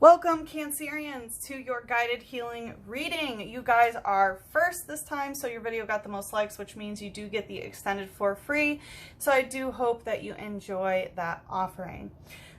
Welcome, Cancerians, to your guided healing reading. You guys are first this time, so your video got the most likes, which means you do get the extended for free. So I do hope that you enjoy that offering.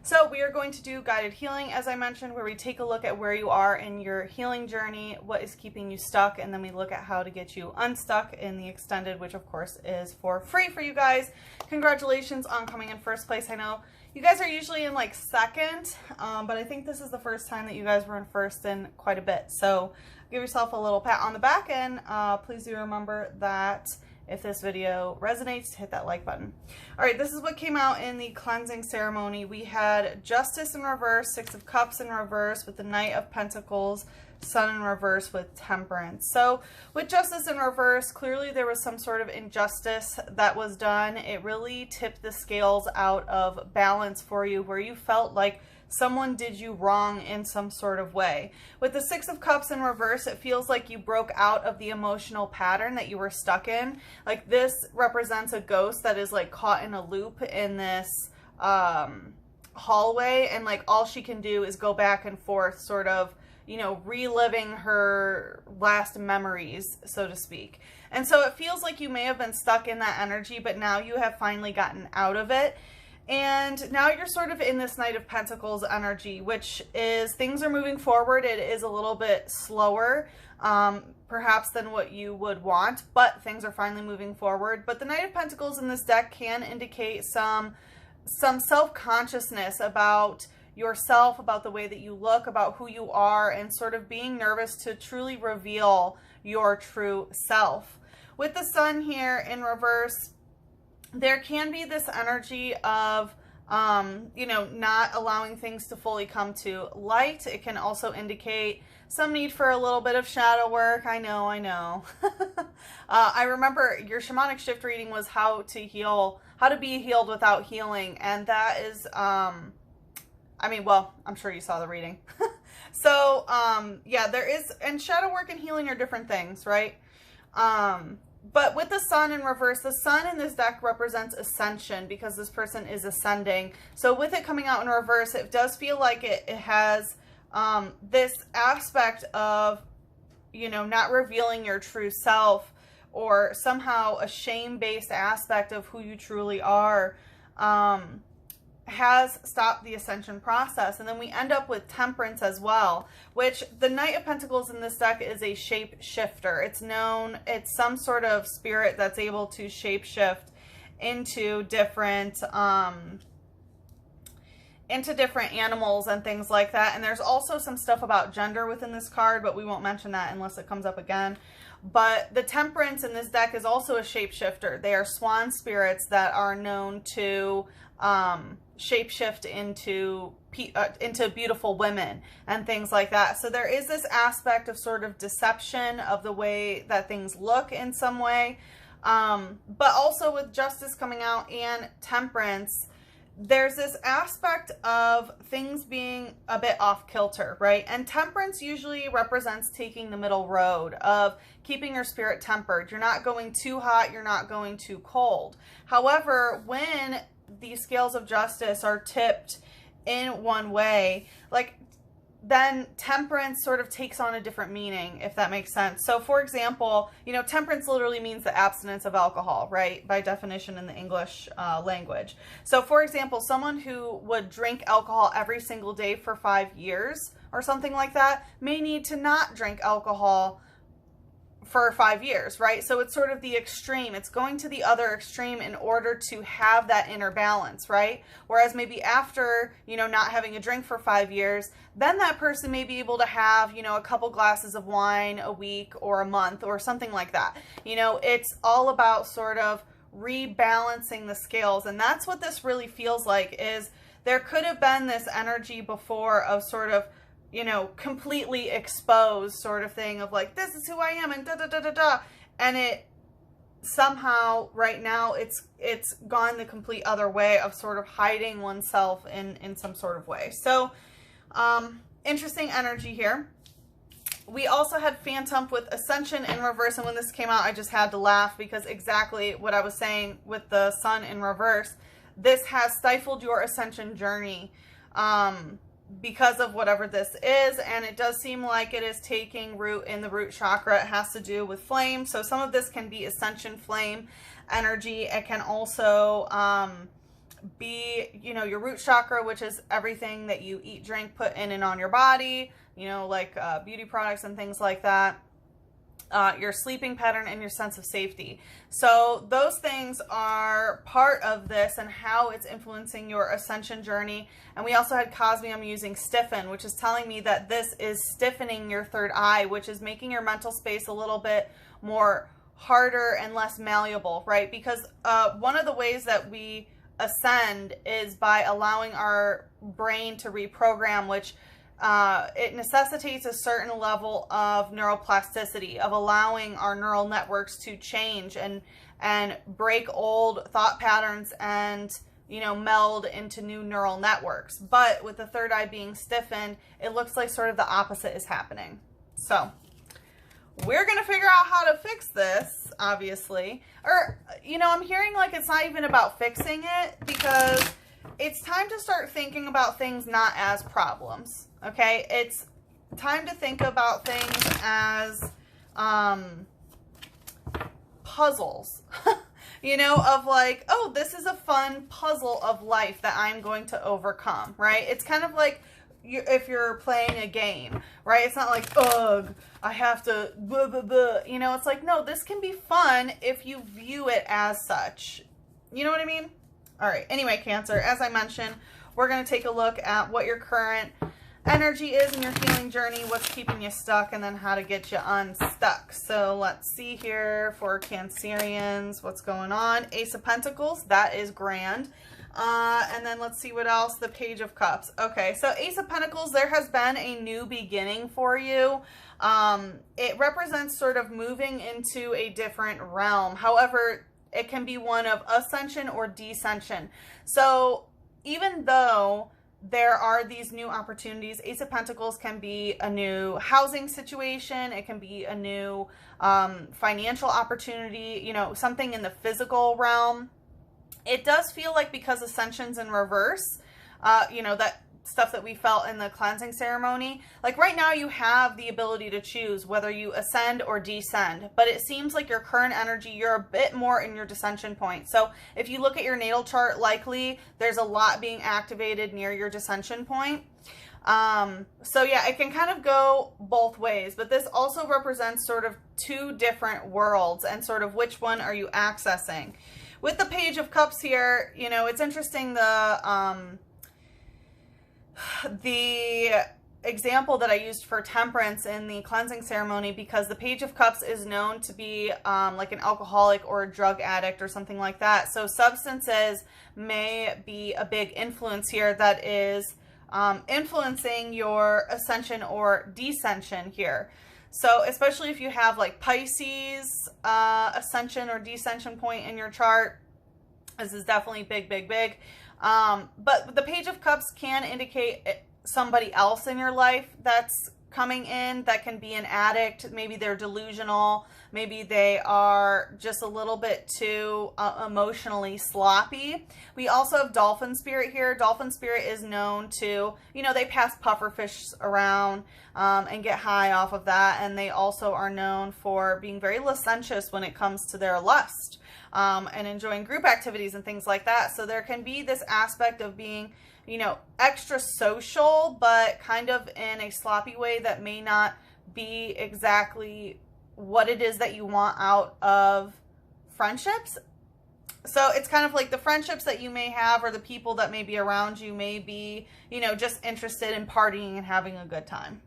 So we are going to do guided healing, as I mentioned, where we take a look at where you are in your healing journey, what is keeping you stuck, and then we look at how to get you unstuck in the extended, which of course is for free for you guys. Congratulations on coming in first place. I know you guys are usually in like second, but I think this is the first time that you guys were in first in quite a bit. So give yourself a little pat on the back, and please do remember that if this video resonates, hit that like button. All right, this is what came out in the cleansing ceremony. We had Justice in reverse, Six of Cups in reverse with the Knight of Pentacles, Sun in reverse with Temperance. So with Justice in reverse, clearly there was some sort of injustice that was done. It really tipped the scales out of balance for you, where you felt like someone did you wrong in some sort of way. With the Six of Cups in reverse, it feels like you broke out of the emotional pattern that you were stuck in. Like this represents a ghost that is like caught in a loop in this hallway, and like all she can do is go back and forth, sort of, you know, reliving her last memories, so to speak. And so it feels like you may have been stuck in that energy, but now you have finally gotten out of it. And now you're sort of in this Knight of Pentacles energy, which is things are moving forward. It is a little bit slower, perhaps than what you would want, but things are finally moving forward. But the Knight of Pentacles in this deck can indicate some self-consciousness about yourself, about the way that you look, about who you are, and sort of being nervous to truly reveal your true self. With the Sun here in reverse, there can be this energy of, you know, not allowing things to fully come to light. It can also indicate some need for a little bit of shadow work. I know. I remember your shamanic shift reading was how to be healed without healing. And that is, I mean, well, I'm sure you saw the reading. So, yeah, there is, and shadow work and healing are different things, right? But with the Sun in reverse, the Sun in this deck represents ascension, because this person is ascending. So with it coming out in reverse, it does feel like it has this aspect of, you know, not revealing your true self, or somehow a shame-based aspect of who you truly are, has stopped the ascension process. And then we end up with Temperance as well, which the Knight of Pentacles in this deck is a shape shifter. It's some sort of spirit that's able to shape shift into different animals and things like that. And there's also some stuff about gender within this card, but we won't mention that unless it comes up again. But the Temperance in this deck is also a shapeshifter. They are swan spirits that are known to shapeshift into beautiful women and things like that. So there is this aspect of sort of deception of the way that things look in some way. But also with Justice coming out and Temperance, there's this aspect of things being a bit off kilter, right? And Temperance usually represents taking the middle road of keeping your spirit tempered. You're not going too hot, you're not going too cold. However, when the scales of justice are tipped in one way, like, then Temperance sort of takes on a different meaning, if that makes sense. So for example, you know, Temperance literally means the abstinence of alcohol, right? By definition in the English language. So for example, someone who would drink alcohol every single day for 5 years or something like that may need to not drink alcohol for 5 years, right? So it's sort of the extreme. It's going to the other extreme in order to have that inner balance, right? Whereas maybe after, you know, not having a drink for 5 years, then that person may be able to have, you know, a couple glasses of wine a week or a month or something like that. You know, it's all about sort of rebalancing the scales. And that's what this really feels like, is there could have been this energy before of sort of, you know, completely exposed sort of thing of like, this is who I am and da-da-da-da-da. And it somehow right now it's gone the complete other way of sort of hiding oneself in some sort of way. So interesting energy here. We also had Phantom with Ascension in reverse, and when this came out I just had to laugh, because exactly what I was saying with the Sun in reverse, this has stifled your ascension journey. because of whatever this is, and it does seem like it is taking root in the root chakra. It has to do with flame, so some of this can be ascension flame energy. It can also be, you know, your root chakra, which is everything that you eat, drink, put in and on your body, you know, like beauty products and things like that. Your sleeping pattern and your sense of safety. So those things are part of this and how it's influencing your ascension journey. And we also had Cosmium using stiffen, which is telling me that this is stiffening your third eye, which is making your mental space a little bit more harder and less malleable, right? Because one of the ways that we ascend is by allowing our brain to reprogram, which it necessitates a certain level of neuroplasticity, of allowing our neural networks to change and break old thought patterns and, you know, meld into new neural networks. But with the third eye being stiffened, it looks like sort of the opposite is happening. So we're going to figure out how to fix this, obviously. Or, you know, I'm hearing like it's not even about fixing it, because it's time to start thinking about things not as problems. Okay, it's time to think about things as puzzles, you know, of like, oh, this is a fun puzzle of life that I'm going to overcome, right? It's kind of like if you're playing a game, right? It's not like, ugh, I have to, blah, blah, blah. You know, it's like, no, this can be fun if you view it as such. You know what I mean? All right, anyway, Cancer, as I mentioned, we're going to take a look at what your current energy is in your healing journey, what's keeping you stuck, and then how to get you unstuck. So let's see here for Cancerians, what's going on. Ace of Pentacles, that is grand. And then let's see what else. The Page of Cups. Okay, so Ace of Pentacles, there has been a new beginning for you. It represents sort of moving into a different realm. However, it can be one of ascension or descension. So even though there are these new opportunities, Ace of Pentacles can be a new housing situation. It can be a new financial opportunity, you know, something in the physical realm. It does feel like, because Ascension's in reverse, you know, that stuff that we felt in the cleansing ceremony, like right now you have the ability to choose whether you ascend or descend, but it seems like your current energy, you're a bit more in your descension point. So if you look at your natal chart, likely there's a lot being activated near your descension point. So yeah, it can kind of go both ways, but this also represents sort of two different worlds and sort of which one are you accessing. With the Page of Cups here, you know, it's interesting, the example that I used for temperance in the cleansing ceremony, because the Page of Cups is known to be like an alcoholic or a drug addict or something like that. So substances may be a big influence here that is influencing your ascension or descension here. So especially if you have like Pisces ascension or descension point in your chart, this is definitely big, big, big. But the Page of Cups can indicate somebody else in your life that's coming in that can be an addict. Maybe they're delusional. Maybe they are just a little bit too emotionally sloppy. We also have Dolphin Spirit here. Dolphin Spirit is known to, you know, they pass pufferfish around and get high off of that. And they also are known for being very licentious when it comes to their lust and enjoying group activities and things like that. So there can be this aspect of being, you know, extra social, but kind of in a sloppy way that may not be exactly what it is that you want out of friendships. So it's kind of like the friendships that you may have or the people that may be around you may be, you know, just interested in partying and having a good time.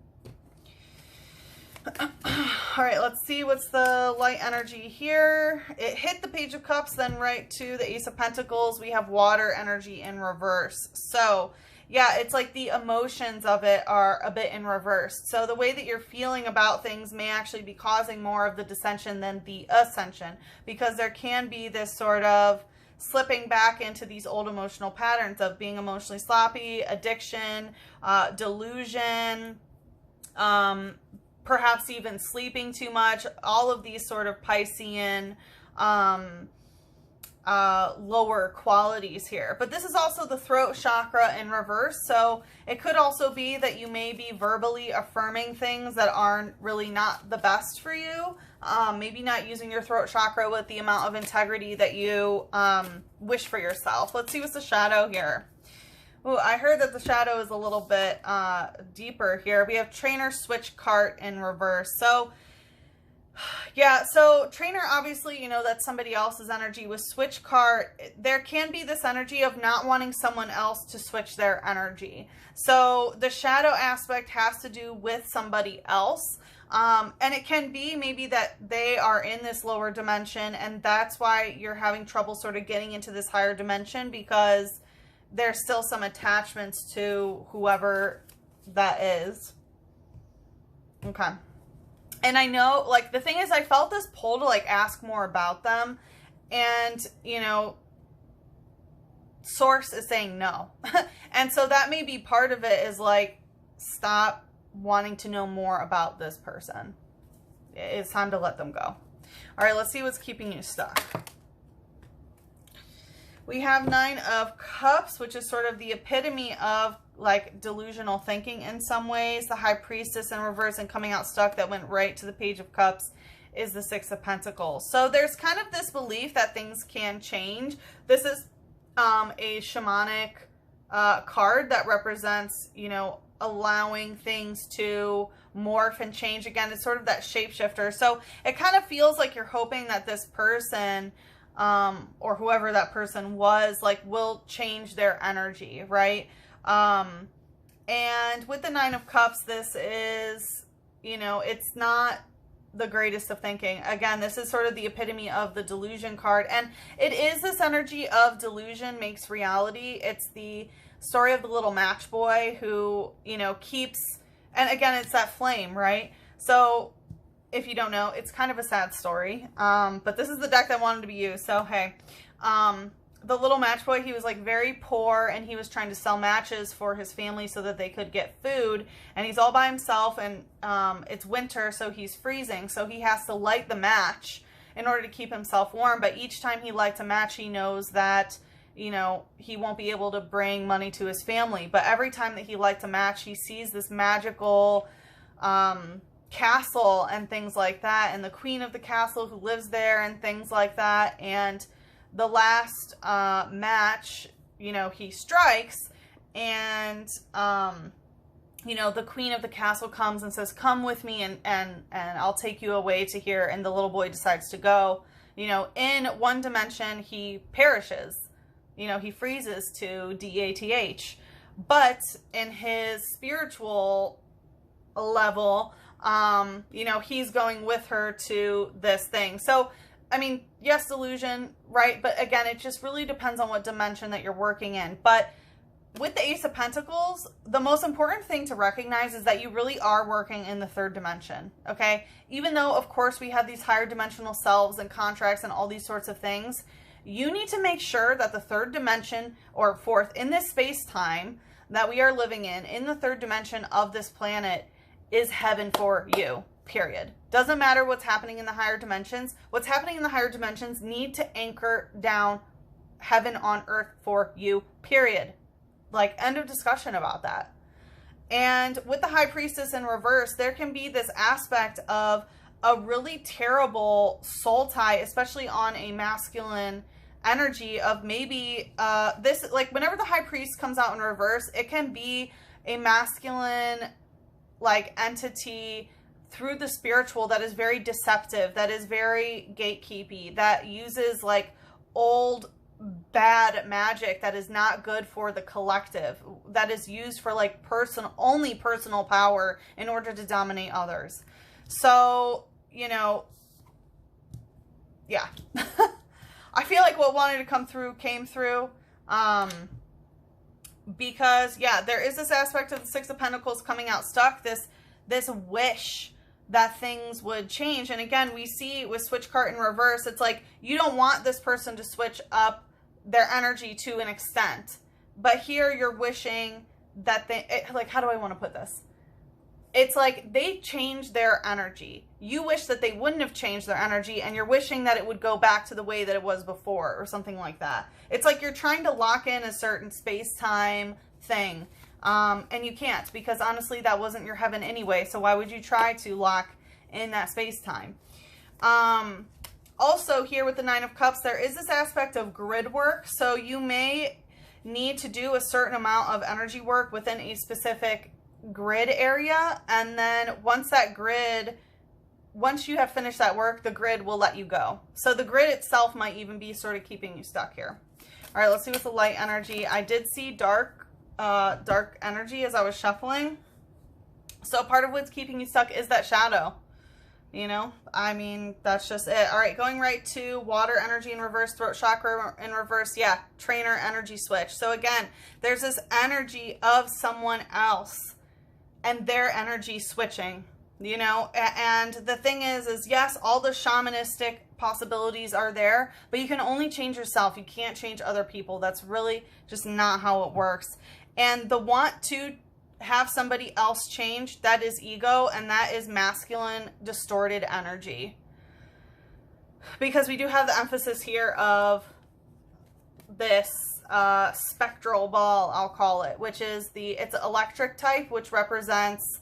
All right, let's see what's the light energy here. It hit the Page of Cups, then right to the Ace of Pentacles. We have water energy in reverse. So yeah, it's like the emotions of it are a bit in reverse. So the way that you're feeling about things may actually be causing more of the descension than the ascension, because there can be this sort of slipping back into these old emotional patterns of being emotionally sloppy, addiction, delusion, perhaps even sleeping too much, all of these sort of Piscean lower qualities here. But this is also the throat chakra in reverse, so it could also be that you may be verbally affirming things that aren't really not the best for you. Maybe not using your throat chakra with the amount of integrity that you wish for yourself. Let's see what's the shadow here. Ooh, I heard that the shadow is a little bit deeper here. We have trainer switch cart in reverse. So yeah, so trainer, obviously, you know, that's somebody else's energy. With switch cart, there can be this energy of not wanting someone else to switch their energy. So the shadow aspect has to do with somebody else. And it can be maybe that they are in this lower dimension, and that's why you're having trouble sort of getting into this higher dimension, because there's still some attachments to whoever that is. Okay. And I know, like, the thing is, I felt this pull to, like, ask more about them. And, you know, source is saying no. And so that may be part of it, is, like, stop wanting to know more about this person. It's time to let them go. All right, let's see what's keeping you stuck. We have 9 of Cups, which is sort of the epitome of, like, delusional thinking in some ways. The High Priestess in reverse, and coming out stuck that went right to the Page of Cups is the 6 of Pentacles. So there's kind of this belief that things can change. This is a shamanic card that represents, you know, allowing things to morph and change. Again, it's sort of that shapeshifter. So it kind of feels like you're hoping that this person, or whoever that person was, like, will change their energy, right? And with the 9 of Cups, this is, you know, it's not the greatest of thinking. Again, this is sort of the epitome of the delusion card. And it is this energy of delusion makes reality. It's the story of the little match boy who, you know, keeps, and again, it's that flame, right? So if you don't know, it's kind of a sad story. But this is the deck that wanted to be used. So, hey, the little match boy, he was, like, very poor, and he was trying to sell matches for his family so that they could get food, and he's all by himself, and it's winter, so he's freezing, so he has to light the match in order to keep himself warm. But each time he lights a match, he knows that, you know, he won't be able to bring money to his family. But every time that he lights a match, he sees this magical castle and things like that, and the queen of the castle who lives there and things like that. And the last match, you know, he strikes, and you know, the queen of the castle comes and says, come with me, and I'll take you away to here. And the little boy decides to go. You know, in one dimension, he perishes. You know, he freezes to DATH. But in his spiritual level, you know, he's going with her to this thing. So, I mean, yes, delusion, right? But again, it just really depends on what dimension that you're working in. But with the Ace of Pentacles, the most important thing to recognize is that you really are working in the 3rd dimension, okay? Even though, of course, we have these higher dimensional selves and contracts and all these sorts of things, you need to make sure that the 3rd dimension, or 4th, in this space-time that we are living in the 3rd dimension of this planet, is heaven for you. Period. Doesn't matter what's happening in the higher dimensions. What's happening in the higher dimensions need to anchor down heaven on earth for you. Period. Like, end of discussion about that. And with the High Priestess in reverse, there can be this aspect of a really terrible soul tie, especially on a masculine energy of maybe this, like, whenever the High Priest comes out in reverse, it can be a masculine, like, entity through the spiritual that is very deceptive, that is very gatekeepy, that uses, like, old bad magic that is not good for the collective, that is used for, like, only personal power in order to dominate others. So, you know, yeah. I feel like what wanted to come through came through. Because, yeah, there is this aspect of the 6 of Pentacles coming out stuck, this wish that things would change. And again, we see with switch card in reverse, it's like you don't want this person to switch up their energy to an extent. But here you're wishing that like, how do I want to put this? it's like they changed their energy. You wish that they wouldn't have changed their energy, and you're wishing that it would go back to the way that it was before, or something like that. It's like you're trying to lock in a certain space-time thing, and you can't, because honestly, that wasn't your heaven anyway, so why would you try to lock in that space-time? Also, here with the Nine of Cups, there is this aspect of grid work, so you may need to do a certain amount of energy work within a specific grid area, and then once you have finished that work, the grid will let you go. So the grid itself might even be sort of keeping you stuck here. All right, let's see what's the light energy. I did see dark energy as I was shuffling. So part of what's keeping you stuck is that shadow. You know, I mean, that's just it. All right, going right to water energy in reverse, throat chakra in reverse. Yeah, trainer energy switch. So again, there's this energy of someone else and their energy switching, you know. And the thing is yes, all the shamanistic possibilities are there, but you can only change yourself. You can't change other people. That's really just not how it works. And the want to have somebody else change, that is ego, and that is masculine distorted energy, because we do have the emphasis here of this spectral ball, I'll call it, which is it's electric type, which represents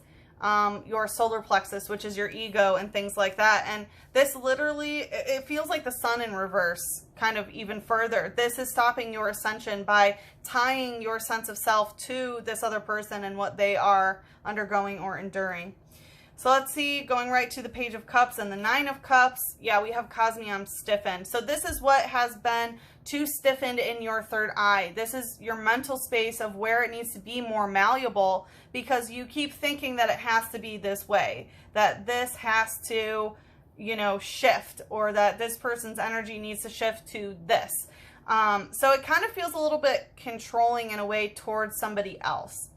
your solar plexus, which is your ego and things like that. And this literally, it feels like the sun in reverse, kind of even further. This is stopping your ascension by tying your sense of self to this other person and what they are undergoing or enduring. So let's see, going right to the Page of Cups and the Nine of Cups. Yeah, we have Cosmium stiffened. So this is what has been too stiffened in your third eye. This is your mental space of where it needs to be more malleable, because you keep thinking that it has to be this way, that this has to, you know, shift, or that this person's energy needs to shift to this. So it kind of feels a little bit controlling in a way towards somebody else.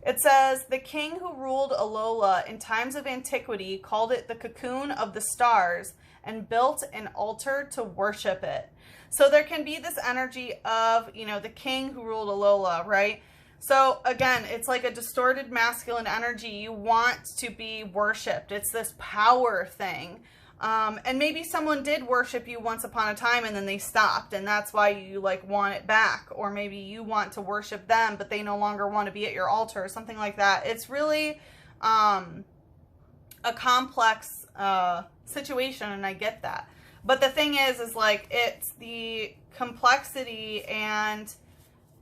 It says, the king who ruled Alola in times of antiquity called it the cocoon of the stars and built an altar to worship it. So there can be this energy of, you know, the king who ruled Alola, right? So again, it's like a distorted masculine energy. You want to be worshipped. It's this power thing. And maybe someone did worship you once upon a time and then they stopped, and that's why you like want it back. Or maybe you want to worship them, but they no longer want to be at your altar or something like that. It's really a complex situation, and I get that. But the thing is like, it's the complexity, and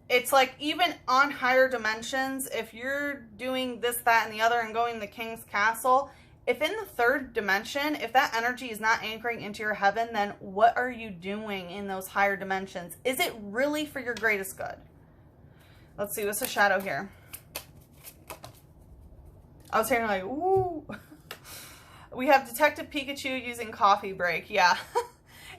it's like even on higher dimensions, if you're doing this, that, and the other and going to the king's castle, if in the third dimension, if that energy is not anchoring into your heaven, then what are you doing in those higher dimensions? Is it really for your greatest good? Let's see, what's the shadow here? I was hearing like, ooh. We have Detective Pikachu using coffee break. Yeah.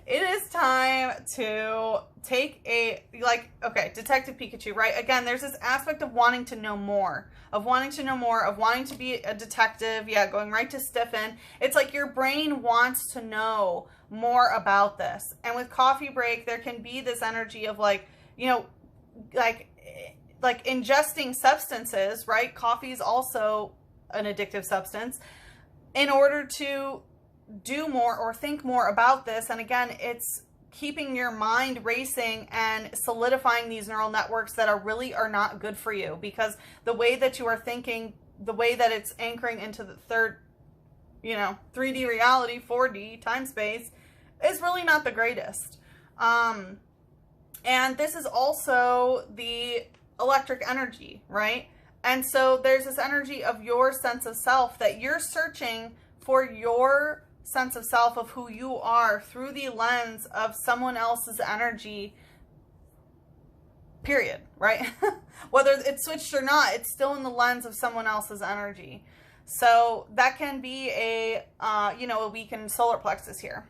It is time to take a, like, okay, Detective Pikachu, right? Again, there's this aspect of wanting to know more, of wanting to be a detective. Yeah, going right to stiffen. It's like your brain wants to know more about this. And with coffee break, there can be this energy of like, you know, like ingesting substances, right? Coffee is also an addictive substance, in order to do more or think more about this. And again, it's keeping your mind racing and solidifying these neural networks that are not good for you, because the way that you are thinking, the way that it's anchoring into the third, you know, 3D reality, 4D time space, is really not the greatest. And this is also the electric energy, right? And so there's this energy of your sense of self, that you're searching for your sense of self, of who you are, through the lens of someone else's energy, period, right? Whether it's switched or not, it's still in the lens of someone else's energy. So that can be a, you know, a weakened solar plexus here.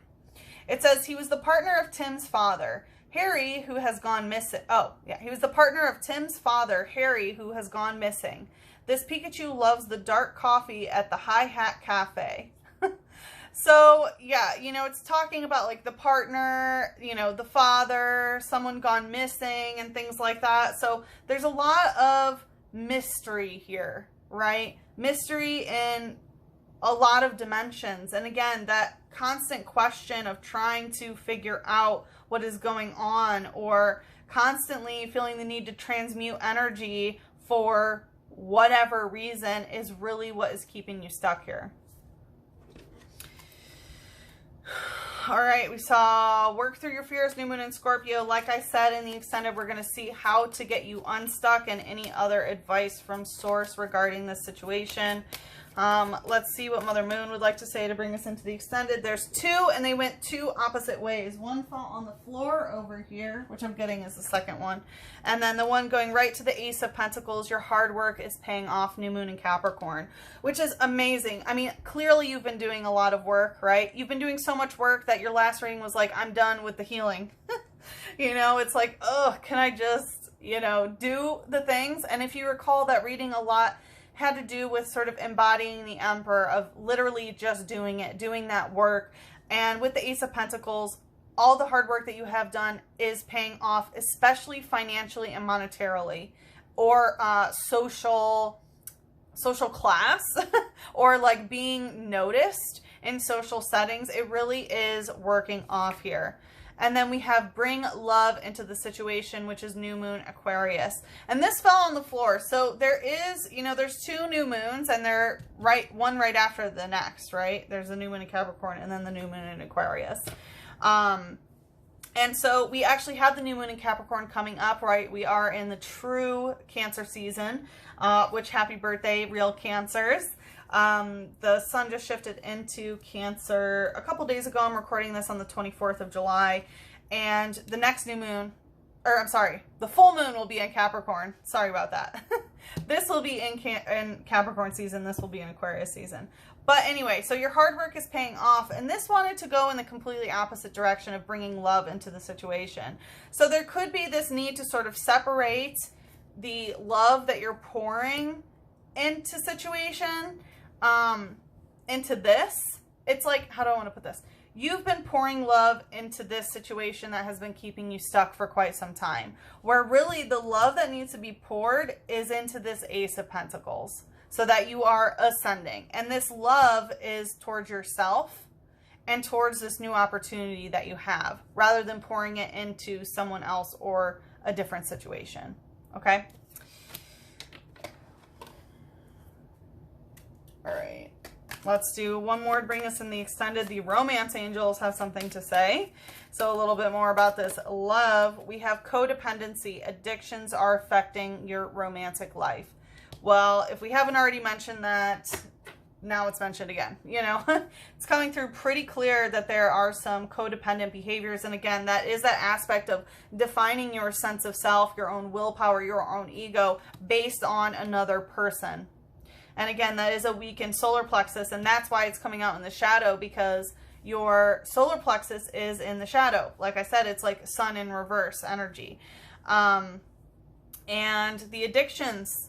It says he was the partner of Tim's father, Harry, who has gone missing. Oh, yeah, he was the partner of Tim's father, Harry, who has gone missing. This Pikachu loves the dark coffee at the High Hat Cafe. So, yeah, you know, it's talking about, like, the partner, you know, the father, someone gone missing, and things like that. So there's a lot of mystery here, right? Mystery in a lot of dimensions. And again, that constant question of trying to figure out what is going on, or constantly feeling the need to transmute energy for whatever reason, is really what is keeping you stuck here. All right, we saw work through your fears, new moon in Scorpio. Like I said, in the extended, we're going to see how to get you unstuck and any other advice from source regarding this situation. Let's see what Mother Moon would like to say to bring us into the extended. There's two, and they went two opposite ways. One fell on the floor over here, which I'm getting is the second one. And then the one going right to the Ace of Pentacles. Your hard work is paying off, new moon in Capricorn, which is amazing. I mean, clearly you've been doing a lot of work, right? You've been doing so much work that your last reading was like, I'm done with the healing. You know, it's like, oh, can I just, you know, do the things? And if you recall, that reading a lot had to do with sort of embodying the Emperor, of literally just doing it, doing that work. And with the Ace of Pentacles, all the hard work that you have done is paying off, especially financially and monetarily, or social class, or like being noticed in social settings. It really is working off here. And then we have bring love into the situation, which is new moon Aquarius. And this fell on the floor. So there is, you know, there's two new moons, and they're one right after the next, right? There's the new moon in Capricorn and then the new moon in Aquarius. And so we actually have the new moon in Capricorn coming up, right? We are in the true Cancer season, which happy birthday, real Cancers. The sun just shifted into Cancer a couple days ago. I'm recording this on the 24th of July, and the next new moon, or I'm sorry, the full moon will be in Capricorn. Sorry about that. This will be in Capricorn season. This will be in Aquarius season. But anyway, so your hard work is paying off, and this wanted to go in the completely opposite direction of bringing love into the situation. So there could be this need to sort of separate the love that you're pouring into situation into this. It's like, how do I want to put this? You've been pouring love into this situation that has been keeping you stuck for quite some time, where really the love that needs to be poured is into this Ace of Pentacles, so that you are ascending. And this love is towards yourself and towards this new opportunity that you have, rather than pouring it into someone else or a different situation. Okay? All right. Let's do one more to bring us in the extended. The romance angels have something to say. So a little bit more about this love. We have codependency. Addictions are affecting your romantic life. Well, if we haven't already mentioned that, now it's mentioned again. You know, it's coming through pretty clear that there are some codependent behaviors. And again, that is that aspect of defining your sense of self, your own willpower, your own ego based on another person. And again, that is a weakened solar plexus, and that's why it's coming out in the shadow, because your solar plexus is in the shadow. Like I said, it's like sun in reverse energy. And the addictions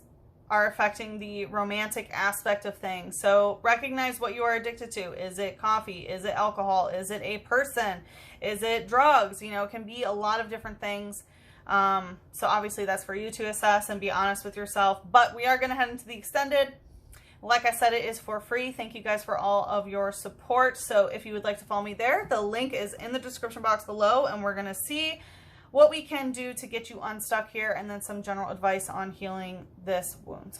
are affecting the romantic aspect of things. So recognize what you are addicted to. Is it coffee? Is it alcohol? Is it a person? Is it drugs? You know, it can be a lot of different things. So obviously that's for you to assess and be honest with yourself. But we are going to head into the extended. Like I said, it is for free. Thank you guys for all of your support. So if you would like to follow me there, the link is in the description box below, and we're going to see what we can do to get you unstuck here, and then some general advice on healing this wound.